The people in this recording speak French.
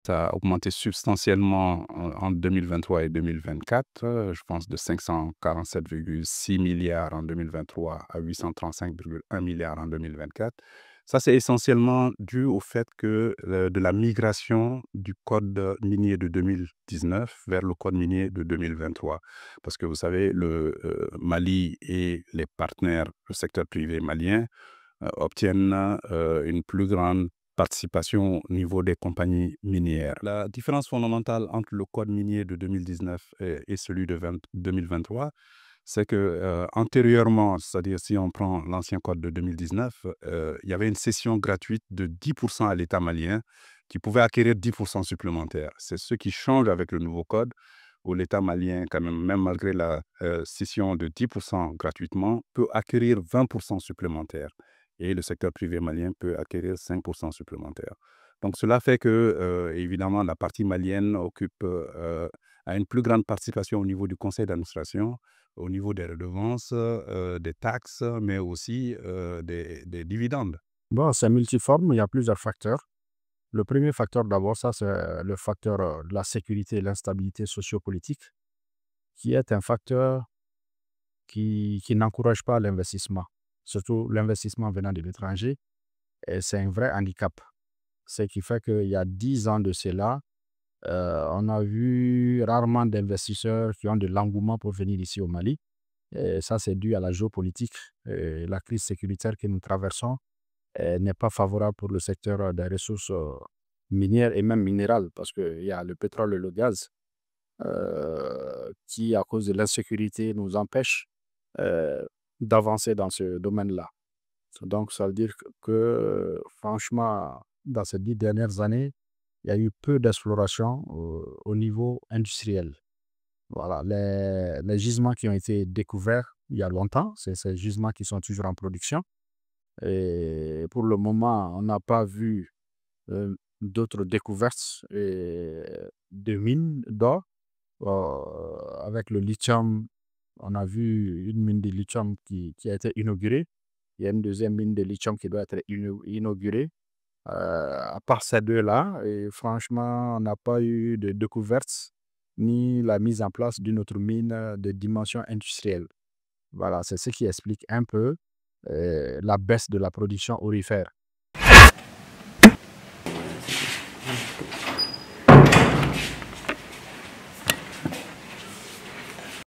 Ça a augmenté substantiellement en 2023 et 2024, je pense de 547,6 milliards en 2023 à 835,1 milliards en 2024. Ça, c'est essentiellement dû au fait que, de la migration du code minier de 2019 vers le code minier de 2023. Parce que vous savez, le, Mali et les partenaires, le secteur privé malien, obtiennent une plus grande participation au niveau des compagnies minières. La différence fondamentale entre le code minier de 2019 et celui de 2023, c'est que antérieurement, c'est-à-dire si on prend l'ancien code de 2019, il y avait une cession gratuite de 10% à l'État malien qui pouvait acquérir 10% supplémentaires. C'est ce qui change avec le nouveau code où l'État malien, quand même malgré la cession de 10% gratuitement, peut acquérir 20% supplémentaires et le secteur privé malien peut acquérir 5% supplémentaires. Donc cela fait que, évidemment, la partie malienne a une plus grande participation au niveau du conseil d'administration, au niveau des redevances, des taxes, mais aussi des dividendes. Bon, c'est multiforme, il y a plusieurs facteurs. Le premier facteur d'abord, ça c'est le facteur de la sécurité et l'instabilité sociopolitique, qui est un facteur qui n'encourage pas l'investissement, surtout l'investissement venant de l'étranger, et c'est un vrai handicap. Ce qui fait qu'il y a 10 ans de cela, on a vu rarement d'investisseurs qui ont de l'engouement pour venir ici au Mali. Et ça, c'est dû à la géopolitique. Et la crise sécuritaire que nous traversons n'est pas favorable pour le secteur des ressources minières et même minérales, parce qu'il y a le pétrole et le gaz qui, à cause de l'insécurité, nous empêchent d'avancer dans ce domaine-là. Donc, ça veut dire que, franchement, dans ces 10 dernières années, il y a eu peu d'exploration au niveau industriel. Voilà, les gisements qui ont été découverts il y a longtemps, c'est ces gisements qui sont toujours en production. Et pour le moment, on n'a pas vu d'autres découvertes de mines d'or. Avec le lithium, on a vu une mine de lithium qui a été inaugurée. Il y a une deuxième mine de lithium qui doit être inaugurée. À part ces deux-là, et franchement, on n'a pas eu de découverte ni la mise en place d'une autre mine de dimension industrielle. Voilà, c'est ce qui explique un peu la baisse de la production aurifère.